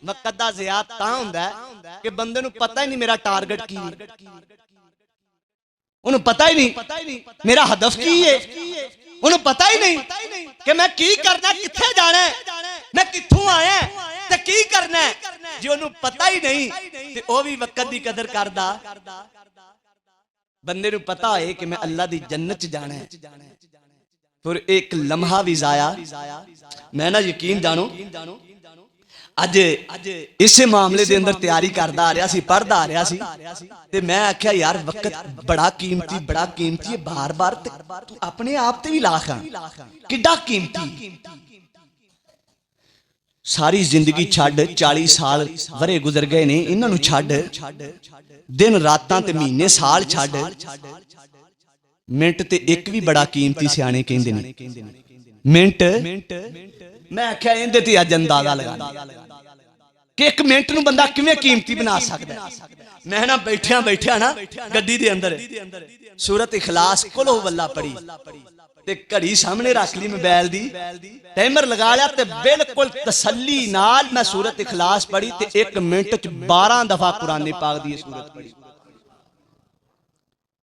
वक्त दा ज़िया तां हुंदा है कि बंदे नूं पता ही नहीं मेरा टारगेट की है उन्हें पता ही नहीं मेरा हदफ की है उन्हें पता ही नहीं कि मैं की करना कित्थे जाना है मैं कित्थों आया ते की करना है जे उन्हें पता ही नहीं ते ओ भी वक्त दी कदर करदा। बंदे नूं पता है कि मैं अल्लाह दी जन्नत च जाना है फिर एक लम्हा भी जाया मैं ना यकीन जानो अज इस मामले दे अंदर तैयारी करदा आ रहा सी पढ़दा आ रहा सी ते मैं आख्या यार वक्त बड़ा कीमती है बार बार तू अपने आप ते भी लाख किड्डा कीमती सारी जिंदगी छड्ड 40 साल वरे गुजर गए ने इन्हां नूं छड्ड दिन रातां ते महीने साल छड्ड मिनट ते एक भी बड़ा कीमती सियाने कहंदे ने मिनट मैं आख्या इहदे ते अज अंदाजा लगा कि एक मिनट नूं बंदा किवें कीमती बना सकदा है। मैं ना बैठिया ना गड्डी दे अंदर सूरत इखलास कुल वल्ला पढ़ी ते घड़ी सामने रख ली मोबाइल दी टाइमर लगा लिया ते बिल्कुल तसल्ली नाल मैं सूरत इखलास पढ़ी ते एक मिनट च 12 दफा कुरान पाक दी सूरत पढ़ी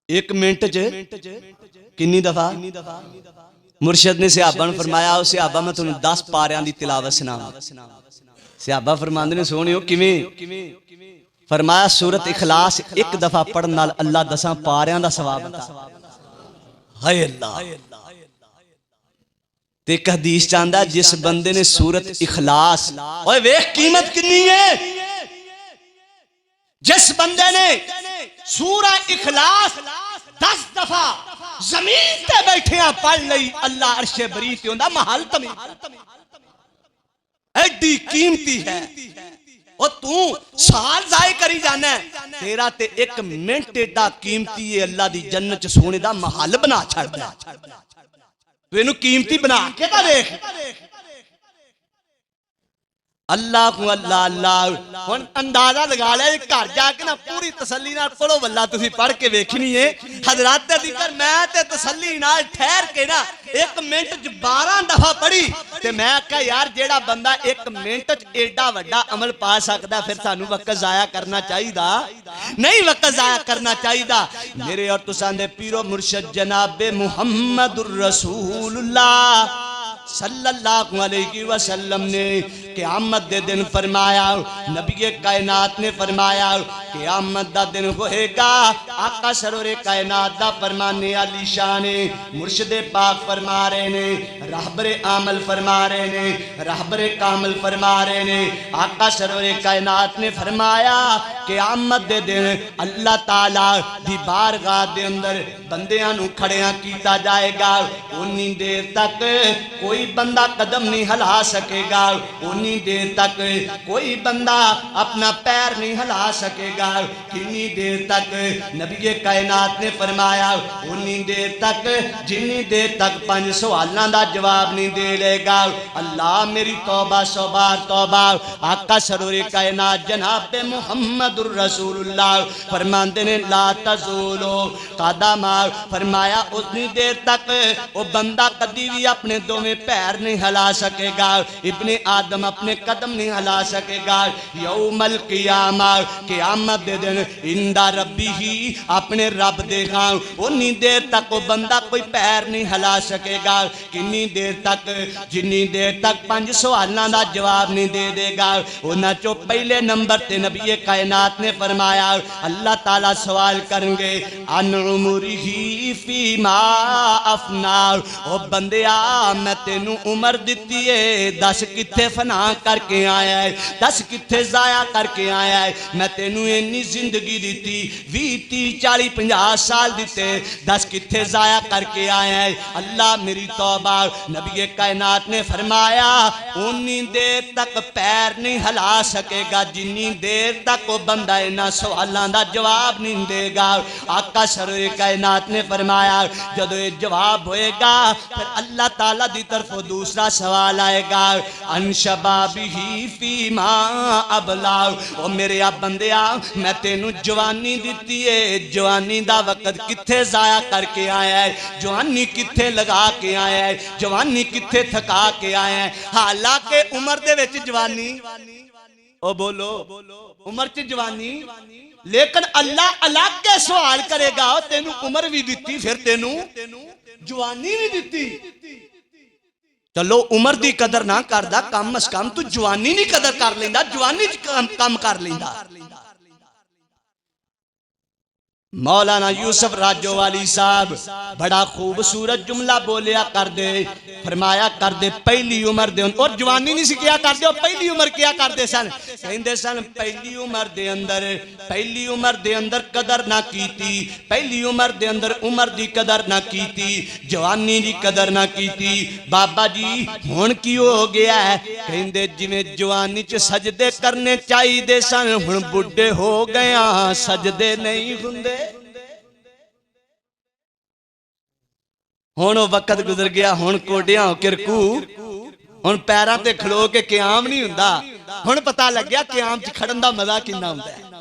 एक मिनट च कितनी दफा मुर्शिद ने सहाबा ने फरमाया उस सहाबा मैं तुहानू 10 पारियां दी तिलावत सुनावां सहाबा फरमांदे ने सोहणियो किवें फरमाया सूरत इखलास एक दफा पढ़न नाल अल्लाह 10 पारियां दा सवाब देता। हाय अल्लाह ते एक हदीस चांदा जिस बंदे ने सूरत इखलास ओए वेख कीमत कितनी है जिस बंदे ने सूरा इखलास 10 दफा जमीन ते बैठे पढ़ लई अल्लाह अर्शे बरी ते उंदा महल तमी एडी कीमती है और तू साल जाए करी जाना तेरा ते एक मिनट एडा कीमती है अल्लाह दी जन्नत च सोने दा महल बना छड़दा तू इनू कीमती बना के ता देख अल्लाह को अल्लाह अल्लाह। हुण अंदाजा लगा लिया घर जाके ना पूरी तसल्ली नाल पढ़ो वल्ला तुसीं पढ़ के वेखनी है हजरत जिक्र मैं ते तसल्ली नाल ठहर के ना 1 मिनट च 12 दफा पढ़ी ते मैं आख्या यार जेड़ा बंदा 1 मिनट च एडा वड्डा अमल पा सकदा फिर सानू वक्त जाया करना चाहिदा नहीं, वक्त जाया करना चाहिदा। मेरे और तुसां दे पीरो मुर्शद जनाबे मुहम्मदुर रसूलुल्लाह सल्लल्लाहु अलैहि वसल्लम ने क़यामत दे दिन फरमाया, नबी कायनात ने फरमाया क़यामत दा दिन होएगा। आका सरोरे कायनात दा फरमाने आली शान मुर्शिदे पाक फरमा रहे ने, रहबरे आमल फरमा रहे ने, रहबरे कामल फरमा रहे ने। आका सरोरे कायनात ने फरमाया क़यामत दे दिन अल्लाह ताला दी बारगाह दे अंदर बंदियां नू खड़ियां कीता जाएगा। उन्नी देर तक कोई बंदा कदम नहीं हिला सकेगा, उन्नी देर तक कोई बंदा अपना पैर नहीं हिला सकेगा। कितनी देर तक नबी कायनात ने फरमाया उन्नी देर तक जिन्नी देर तक 5 सवालों का जवाब नहीं दे लेगा। अल्लाह मेरी तौबा सौबा तौबा। आका सरोरे कायनात जनाब मुहम्मदुर रसूलुल्लाह फरमाते ने ला तज़ूलो कदमा, फरमाया उतनी देर तक वो बंदा कभी भी अपने दोवें पैर नहीं हिला सकेगा, इब्ने आदम अपने कदम नहीं हिला सकेगा। यौमल क़ियामा क़यामत दे दिन इंदा रब्बी ही अपने रब दे खां उन्नी देर तक वो बंदा कोई पैर नहीं हिला सकेगा। किन्नी देर तक? जिन्नी देर तक 5 सवालों का जवाब नहीं दे देगा। उन्हां चो पहले नंबर ते नबी कायनात ने फरमाया अल्लाह ताला सवाल करेंगे अन उमरिही फीमा अफना, ओ बंदिया मैं तेनू उम्र दिती है, दस किथे फना करके आया है, दस किथे जाया करके आया है। मैं तेनू इन्नी जिंदगी दी 20 30 40 50 साल दिते, दस किथे जाया करके आया है। अल्लाह मेरी तौबा। नबी कायनात ने फरमाया उन्नी देर तक पैर नहीं हिला सकेगा जिन्नी देर तक वो बंदा इन्हां सवालों का जवाब नहीं देगा। आका सरोरे कायनात ने फरमाया जदों ये जवाब होएगा फिर अल्लाह ताला दी तरफों दूसरा सवाल आएगा अनशबाबिही फीमा अबला, ओ मेरे आ बंदिया मैं तेनू जवानी दिती है, जवानी दा वक्त किथे जाया करके आया है, जवानी किथे लगा के आया है, जवानी किथे थका के आया है। हालांकि उम्र दे विच जवानी ओ बोलो उम्र च जवानी, लेकिन अल्लाह अलग के सवाल करेगा तेनू उम्र भी दिती फिर तेनू जवानी भी दिती। चलो उम्र की कदर ना करदा कम अज कम तू जवानी नहीं कदर कर लेंदा, जवानी कम कर लेंदा। मौलाना यूसुफ राजोवाली साहब बड़ा खूबसूरत जुमला बोलिया कर दे, फरमाया कर दे पहली उम्र दे और जवानी नहीं सी क्या कर दे, पहली उम्र क्या करते सन, कहते सन पहली उम्र दे अंदर कदर ना कीती, पहली उम्र दे अंदर उम्र दी कदर ना कीती, जवानी दी कदर ना कीती। बाबा जी हुण की हो गया है, कहते जिवें जवानी च सजदे करने चाहिए सन हुण बुढ़े हो गया सजदे नहीं हुंदे। हुण वक्त गुजर गया, हुण कोडियां होके रकू, हुण पैरां ते खलो के क़याम नहीं हुंदा, हुण पता लग गया क़याम च खड़न दा मजा किन्ना हुंदा है।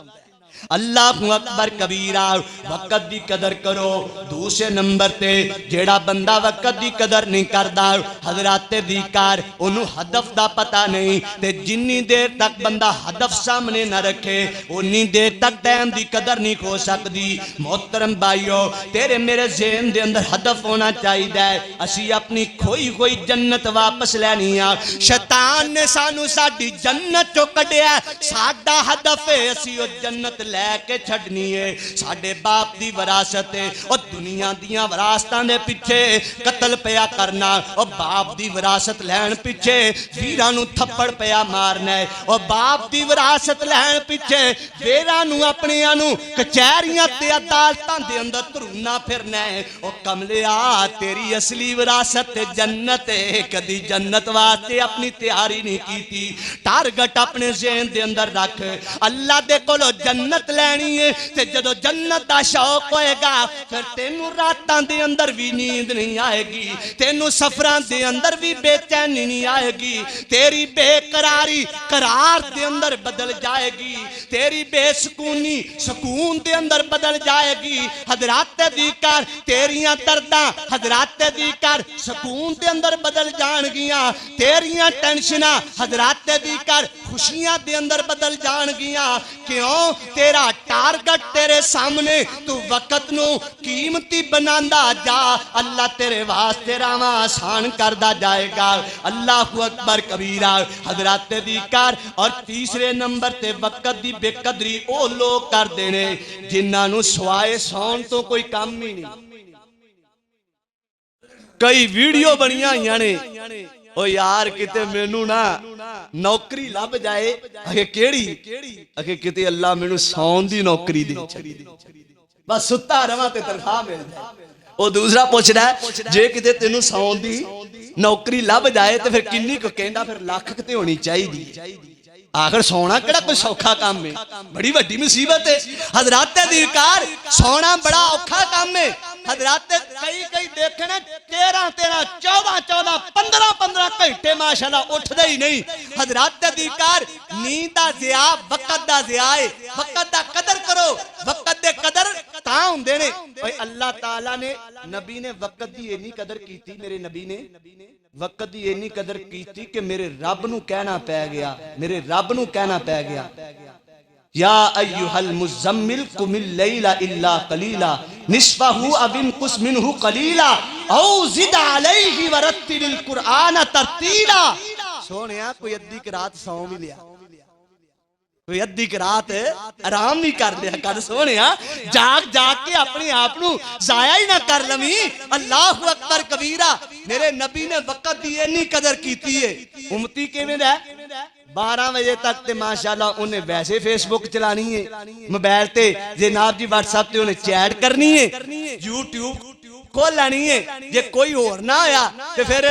अल्लाहु अकबर कबीरा। वक्त की कदर करो। दूसरे नंबर ते जेड़ा बंदा वक्त की कदर नहीं करता हजराते दी कार ओनू हदफ दा पता नहीं, ते जिन्नी देर तक बंदा हदफ सामने न रखे उन्नी देर तक टाइम की कदर नहीं हो सकती। मोहतरम भाइयों तेरे मेरे ज़हन दे अंदर हदफ होना चाहिए। असी अपनी खोई खोई जन्नत वापस लैनी आ। शैतान ने सानू साडी जन्नत चो कढ़िया, साडा हदफ है असी ओ जन्नत लैके छड़नी है। साडे बाप दी विरासत है और दुनिया दियां विरासतां दे पिछे कतल पिया करना और बाप दी विरासत लैण पिछे वीरां नू थप्पड़ पिया मारना है और बाप दी विरासत लैण पिछे वेरां नू अपनियां नू कचहरियां ते अदालतां दे अंदर धरूना फिरना है। और कमलिया तेरी असली विरासत जन्नत है, कदी जन्नत वास्ते अपनी तैयारी नहीं की। टारगेट अपने ज़हन दे अंदर रख, अल्लाह दे कोलो जन्नत जन्नत लैनी है। ते जदों जन्नत दा शौक होएगा फिर तेनू रातां दे अंदर भी नींद नहीं आएगी, तेनू सफरां दे अंदर भी बेचैनी नहीं आएगी, तेरी बेकरारी करार दे अंदर बदल जाएगी, तेरी बेसकूनी सुकून दे अंदर बदल जाएगी। हजरात दी कर तेरियां दर्दां हजरात दी कर सुकून दे अंदर बदल जाणगियां, तेरियां टेंशनां हजरात दी कर खुशियां दे अंदर बदल जाणगियां। क्यों? तेरा टारगेट तेरे सामने, तू वक्त नू कीमती बनांदा जा, अल्लाह तेरे वास्ते राह आसान करदा जाएगा। अल्लाहु अकबर कबीरा। हजरात दी कर और तीसरे नंबर ते वक्त दी बेकदरी ओ लोग कर देने जिन्हां नू सवाए सौन तो कोई काम ही नहीं। कई वीडियो बनिया हुई ने, ओ यार किते मैनू ना नौकरी लभ जाए, अगे केड़ी अगे किते अल्लाह मैनू सौन दी नौकरी दे, बस सुता रवां ते तनख्वाह मिल जाए। ओ दूसरा पूछदा है जे किते तेनू सौन दी नौकरी लभ जाए तो फिर किन्नी को कहंदा, फिर लाख ते होनी चाहिए। आखिर सोना केड़ा कोई सौखा काम है, बड़ी वड्डी मुसीबत है। हजरात दी कार सोना बड़ा औखा काम है। हजरात कई देखे ने 13 14 15 घंटे माशाल्लाह उठदे ही नहीं। हजरात दी कार नींद दा ज़िया वक्त दा ज़िया है। वक्त दा कदर करो, वक्त दे कदर तां हुंदे ने। भाई अल्लाह ताला ने नबी ने वक्त दी इन्नी कदर कीती, मेरे नबी ने वक्त दी इन्नी कदर कीती कि मेरे रब नू कहना पै गया, मेरे रब नू कहना पै गया, या अय्युहल मुज़म्मिल कुमिल लैला इल्ला कलीला निस्फहु अविन कुस मिनहु कलीला औ ज़िद अलैहि वरत्तिलिल कुरआन तरतीला। सोनिया कोई अद्धी रात सौ भी लिया, कोई अद्धी रात आराम भी कर लिया कर। सोनिया जाग जाग के अपने आप नू जाया ही ना कर लवी। अल्लाहु अकबर कबीरा। मेरे नबी ने वक्त की इन्नी कदर की है। उम्मती किवें दा 12 बजे तक ते माशाल्लाह उन्हें वैसे फेसबुक चलानी है, मोबाइल ते जनाब जी व्हाट्सएप ते उन्हें चैट करनी है, यूट्यूब खोल लेनी है, जे कोई होर ना होया ते फिर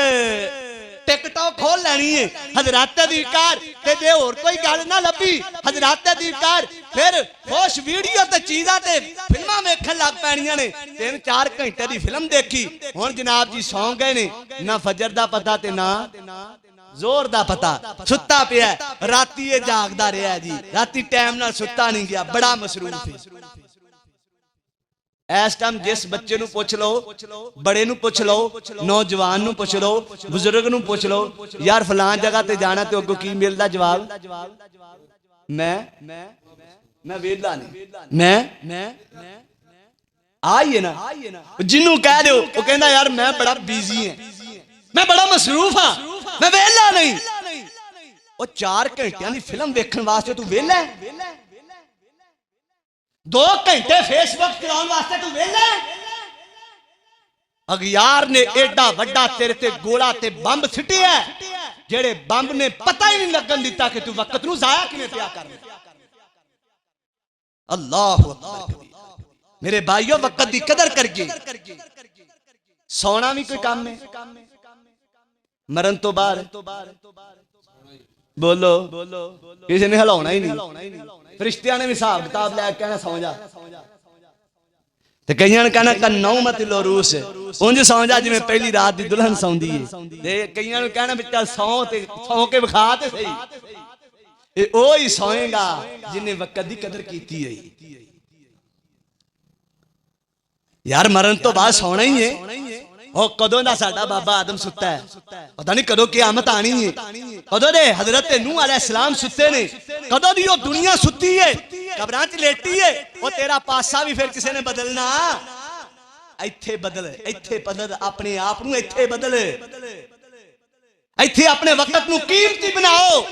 टिकटॉक खोल लेनी है। हजरात दी कार ते जे होर कोई गल ना लभी हजरात दी कार फिर खुश वीडियो ते चीज़ां ते फिल्मां वेखण लग पैणियां ने। 3-4 घंटे दी फिल्म देखी, हुण जनाब जी सौ गए ने, ना फजर दा पता ते ना जोर दा पता, सुता पिया राती ये जागदा रहा जी, राती टाइम नाल सुता नहीं गया, बड़ा मसरूफ है। इस टाइम जिस बच्चे नू पुछ लो, बड़े नू पुछ लो, नौजवान नू पुछ लो, बुजुर्ग नू पुछ लो, यार फलां जगह ते जाना ते अगों की मिलदा जवाब, मैं वेला नहीं, मैं आई है ना। जिन्नू कह दो वो कहंदा यार मैं बड़ा बिजी हां, मैं बड़ा मसरूफ हाँ, मैं वेला नहीं। वो 4 घंटियां दी फिल्म देखने वास्ते तू वेला है, 2 घंटे फेसबुक चलाउण वास्ते तू वेला है। अगियार ने एडा वड्डा तेरे ते गोला ते बंब सिटिया, जेड़े बंब ने पता ही नहीं लगन दिता कि तू वक्त नू जाया किवें पिया करना। अल्लाहु अकबर। मेरे भाइयों वक्त दी कदर करके सोना भी कोई काम है, मरण तो बाद बोलो किसी ने हिलाउना ही नहीं। फरिश्तियां ने भी हिसाब किताब लैके कहना सौ जा, ते कईयां ने कहना कन्नौ मत लो रूस, उंज सौ जा जिवें पहली रात दी दुल्हन सौंदी है, ते कईयां ने कहना भी चल सौ के विखा ते सही। ये ओ ही सोएगा जिन्हें वक्त दी कदर कीती है। यार मरण तो बाद सोना ही है। ओ कदों दा साडा बाबा आदम सुता है, पता नहीं कदों क़यामत आनी है, कदों दे हजरत नूह अलैहिस्सलाम सुते ने, कदों दी ओ दुनिया सुती है, कब्रां च लेटी है। ओ तेरा पासा भी फिर किसी ने बदलना, इत्थे बदल अपने आप नूं, इत्थे बदल, इत्थे अपने वक्त नूं कीमती बनाओ।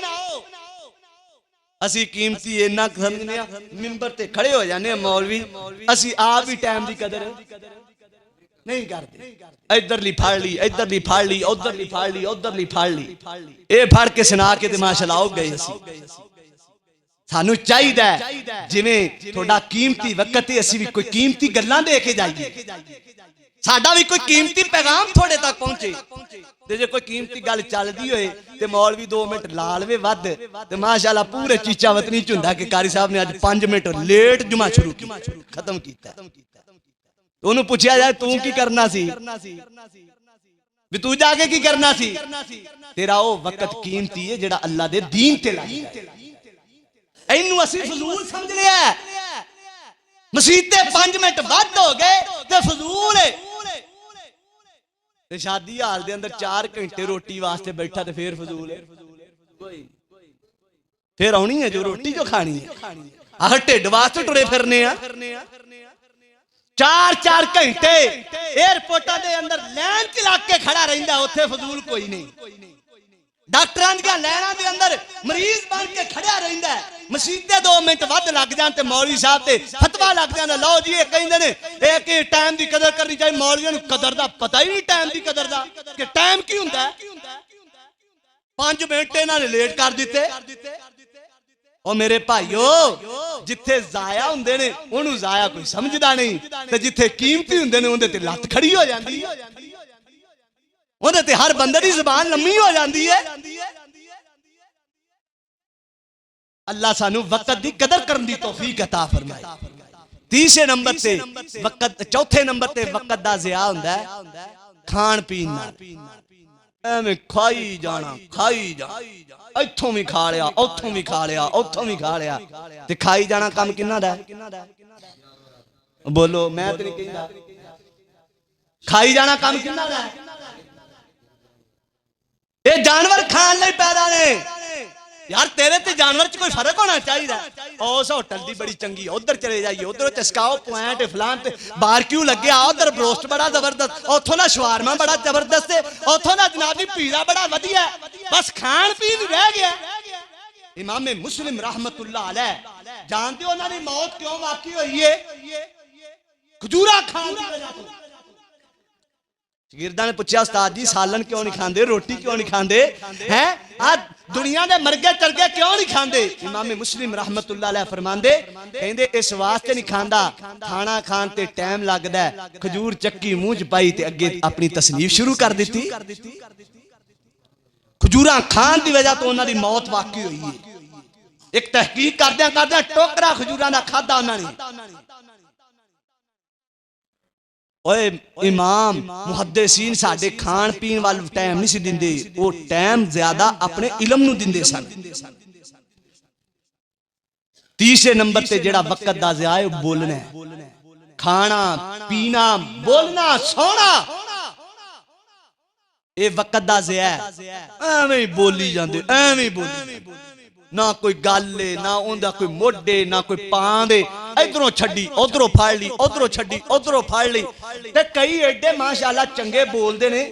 असी कीमती इन्ना समझने मिंबर ते खड़े हो जाने मौलवी, असी आप भी टाइम की कदर नहीं करते। इधरली फाड़ ली, इधरली फाड़ ली, उधरली फाड़ ली, उधरली फाड़ ली, ये फाड़ के सुना के माशाल्लाह हो गए। सानू चाहिए जिवें थोड़ा कीमती वक्त है, असी भी कोई कीमती गल्लां दे के जाइए। साडा भी कोई कीमती पैगाम थोड़े तक पहुंचे ते जे कोई कीमती गल चलदी होए ते मौलवी 2 मिनट ला लवे वध ते माशाअल्लाह पूरे चीचा वतनी च हुंदा कि कारी साहब ने आज 5 मिनट लेट जुमा शुरू खत्म कीता। ओनू पूछया जाए तू की करना सी भी तू जाके की करना सी, तेरा वो वक्त कीमती है जेड़ा अल्लाह दे दीन ते लाया। इनू असी फजूल समझ लिया, मसीते 5 मिनट वध हो गए ते फजूल है। शादी हाल दे अंदर 4 घंटे रोटी वास्ते बैठा ते फिर फजूल है। फिर आनी है जो रोटी जो खानी है, आखिर ढिड वास्ते टुरे फिरने आ। 4-4 घंटे एयरपोर्टा दे अंदर लाइन च लग के खड़ा रहिंदा, उत्थे फजूल कोई नहीं। डॉक्टरां दी लाइनां दे अंदर मरीज बन के खड़ा रहिंदा, मसीते 2 मिनट वध लग जान ते मौलवी साहब ते फतवा लग जाना, लो जी ये कहंदे ने एक टाइम दी कदर करनी चाहिए। मौलवियां नूं कदर दा पता ही नहीं, टाइम दी कदर दा कि टाइम की हुंदा है। 5 मिनट इन्हां ने लेट कर दिते। ओ मेरे भाईओ, जिथे जाया हुंदे ने ओनू जाया कोई समझदा नहीं, ते जिथे कीमती हुंदे ने उहदे ते लत खड़ी हो जांदी है, उहदे ते हर बंदे दी ज़बान लम्मी हो जांदी है। अल्लाह सानू वक्त दी कदर करन दी तौफीक अता फरमाए। तीसरे नंबर ते वक्त, चौथे नंबर ते वक्त दा ज़िया हुंदा है खान पीन नाल। एवें खाई जाना, इत्थों भी खा लिया, उत्थों भी खा लिया, उत्थों भी खा लिया, ते खाई जाना काम किन्ना दा है? बोलो, मैं तो नहीं कहंदा। खाई जाना काम किन्ना दा है? ये जानवर खान लई पैदा ने यार, तेरे ते जानवर च कोई फर्क होना चाहिए। उस होटल दी बड़ी चंगी, उधर चले जाइए, उधर चस्काओ पॉइंट फलान ते बारक्यू लगे, उधर ब्रोस्ट बड़ा जबरदस्त, उथों ना शवारमा बड़ा जबरदस्त है, उथों ना जनाब जी पिज़्ज़ा बड़ा वधिया। बस खान पीन रह गया। इमाम मुस्लिम रहमतुल्लाह अलैह जानते हो उन्होंने मौत क्यों वाकई हुई है? खजूरा खान दी वजह तो। शागिर्दां ने पूछा उस्ताद जी सालन क्यों नहीं खाते, रोटी क्यों नहीं खाते हैं, आज दुनिया के मरगे चरगे क्यों नहीं खाते? इमाम मुस्लिम रहमतुल्लाह अलैह फरमांदे कहंदे इस वास्ते नहीं खांदा, खाना खान ते टाइम लगदा है। खजूर चक्की मुंह च पाई ते अगे अपनी तसनीफ शुरू कर दी। खजूरा खान की वजह तो उन्होंने मौत वाकई हुई है। एक तहकीक करदे करदे टोकरा खजूरा का खादा उन्होंने। ओए इमाम मुहद्दिसीन साडे खान पीन वाल टाइम नहीं सी दिंदे, वो टाइम ज्यादा अपने इलम नूं दिंदे सन। तीसरे नंबर ते जेड़ा वक्त दा ज़िया है बोलना है, खाना पीना बोलना सोना, ये वक्त दा ज़िया है। एवें बोली जांदे, एवें बोली, ना कोई गल ना उनका कोई मोढे ना कोई पांदे, इधरों छड्डी उधरों फाड़ ली, उधरों छड्डी उधरों फाड़ ली। ते कई एडे माशाअल्लाह चंगे बोलते ने,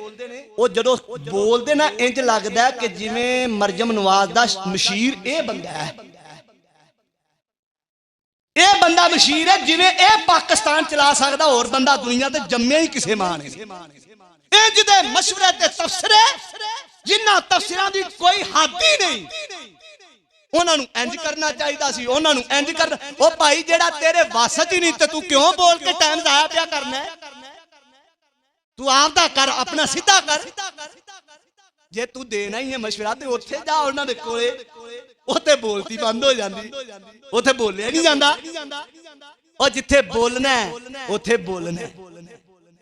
वो जदों बोलते ना इंज लगदा है कि जिवें मरजम नवाज दा मशीर ये बंदा है, ये बंदा मशीर है, जिवें ये पाकिस्तान चला सकदा और बंदा दुनिया ते जम्मे ही किसे मां ने। इंज दे मशवरे ते तफसरे जिन्हां तफसीरां दी कोई हद ही नहीं। उन्होंने इंज करना चाहिए सी, उन्होंने इंज करना। ओ भाई जेड़ा तेरे वस च ही नहीं, तू क्यों बोल के टाइम जाया पिया करना है? तू आपदा कर, अपना सीधा कर। जे तू देना ही है मशवरा तो उत्थे जा उन्होंने कोले, उत्थे बोलती बंद हो जाती, उत्थे बोलिया नहीं जाता। और जिथे बोलना है उत्थे बोलना है।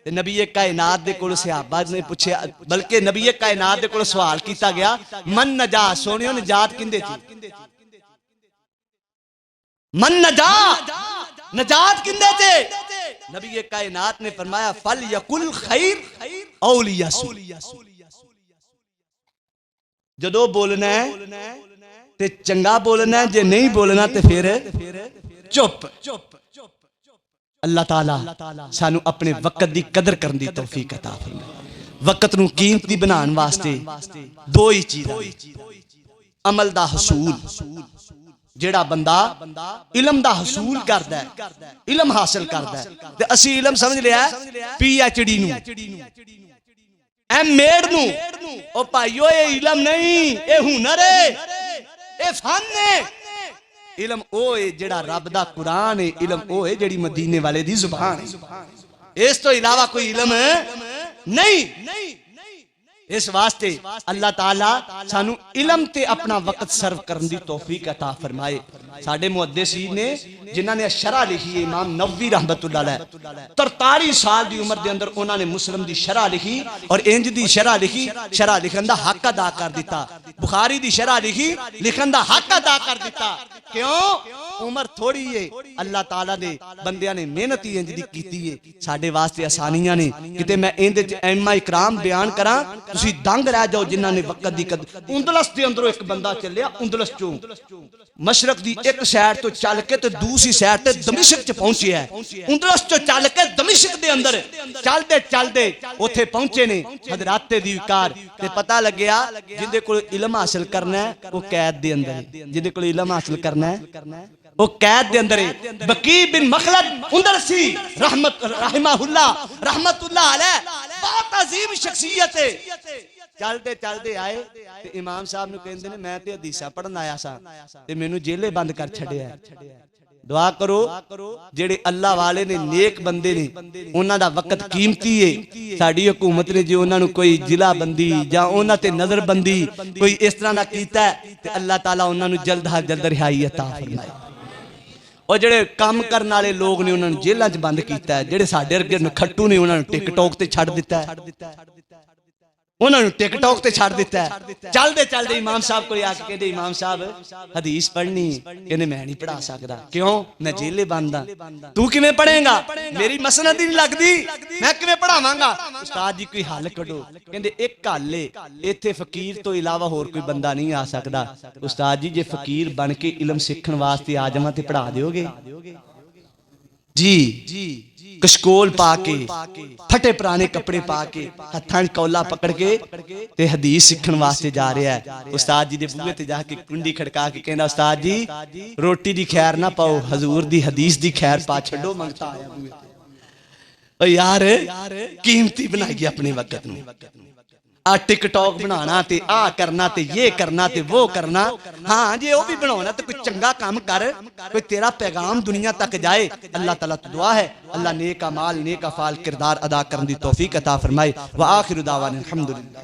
नबी कायनात दे कोल सहाबा ने पूछा, बल्कि नबी कायनात दे कोल सवाल किया गया, मन नजात सोनियो निजात किंदे ची? मन नजात नजात किंदे चे? नबी कायनात ने फरमाया फल यकुल खैर औ लियसुल। जदों बोलना है ते चंगा बोलना है, जे नहीं बोलना ते फिर चुप। अल्लाह ताला सानू अपने वक्त दी कदर करने दी तौफीक अता फरमाए। वक्त नू कीमती बनाने वास्ते दो ही चीज़ां, अमल दा हसूल, जेड़ा बंदा इलम दा हसूल करदा है, इलम हासिल करदा है। ते असी इलम समझ लिया PhD नू, M.Ed नू। ओ भाईओ ये इलम नहीं, ये हुनर है, ये फन है। इलम ओ है जेड़ा रब दा कुरान है, इलम ओ है जेड़ी मदीने वाले दी जुबान है। इस तो इलावा कोई इलम नहीं। इस वास्ते अल्लाह ताला सानू इलम ते अपना वक्त सर्व करने की तौफीक अता फरमाए। साडे मुहद्दिसीन ने जिन्हां ने शरह लिखी है, इमाम नववी रहमतुल्लाह अलैह 43 साल की उम्र के अंदर उन्होंने मुस्लिम की शरह लिखी और इंज दी शरह लिखी, शरह लिखन का हक अदा कर दिता। बुखारी की शरह लिखी, लिखन का हक अदा कर दिता। क्यों? उम्र थोड़ी है, अल्लाह ताला ने बंदियां ने मेहनत ही इंज दी कीती है, साडे वास्ते आसानियां ने। किते मैं इंदे च ऐमा इकराम बयान करा, तुसी दंग रह जाओ जिन्हां ने वक्त दी कदर। उंदलस दे अंदरों एक बंदा चलिया, उंदलस चों मशरक दी एक साइड तो चल के ते दूसरी साइड ते दमिश्क च पहुंचे है। उंदलस चों चल के दमिश्क दे अंदर चलदे चलदे ओथे पहुंचे ने हजराते दी विकार ते पता लगया जिंदे कोल इल्म हासिल करना है वो कैद दे अंदर है, जिंदे कोल इल्म हासिल करना है वो कैद दे अंदर है। बकी बिन मखलद उंदरसी रहमतुल्लाह अलैह बहुत अजीम शख्सियत है। चलते चलते आए ते इमाम साहब नूं कहंदे ने मैं ते हदीसां पढ़न आया सा ते मैनूं जेले बंद कर छड़िया। दुआ करो जेड़े अल्लाह वाले ने नेक बंदे ने उन्हां दा वक्त कीमती है। साडी हुकूमत ने जो उन्हां नूं कोई जिला बंदी जां उन्हां ते नजर बंदी कोई इस तरह दा कीता ते अल्लाह ताला उन्हां नूं जल्द हा जल्द रिहाई अता फरमाए। और जेड़े काम करने वाले लोग ने उन्होंने जेलों च बंद किया है, जेड़े साडे अरगे नखट्टू ने उन्होंने टिकटॉक ते छड़ दिता है, उन्होंने टिकटॉक ते छड़ दिता है। चलते चलते इमाम साहब को आके कहते इमाम साहब हदीस पढ़नी, कहते मैं नहीं पढ़ा सकता। क्यों? मैं जेले बंद हाँ। तू किवें पढ़ेगा? मेरी मसनद ही नहीं लगती, मैं किवें पढ़ावांगा? उस्ताद जी कोई हल कढो। कहते एक हल है, इत्थे फकीर तो इलावा होर कोई बंदा नहीं आ सकता। उस्ताद जी जे फकीर बन के इलम सीखण वास्ते आ जावां ते पढ़ा दोगे? जी कशकोल पा के फटे पुराने कपड़े पा के हत्थां कौला पकड़ के ते हदीस सीखण वास्ते जा रहा है। उस्ताद जी दे बूहे ते जाके कुंडी खड़का के कहंदा उस्ताद जी रोटी दी खैर ना पाओ, हजूर दी हदीस दी खैर पा छड्डो। मंगता आया बूहे ते। ओ यार कीमती बनाइए अपने वक्त नूं। आ टिकटॉक बनाना ते आ करना ते ये करना ते वो करना। हाँ जे वो भी बनाना तो कोई चंगा काम कर, कोई तेरा पैगाम दुनिया तक जाए। अल्लाह ताला तो दुआ है अल्लाह नेक अमाल नेक अफाल किरदार अदा करने की तौफीक अता फरमाए। व आखिर दावाना अल्हम्दुलिल्लाह।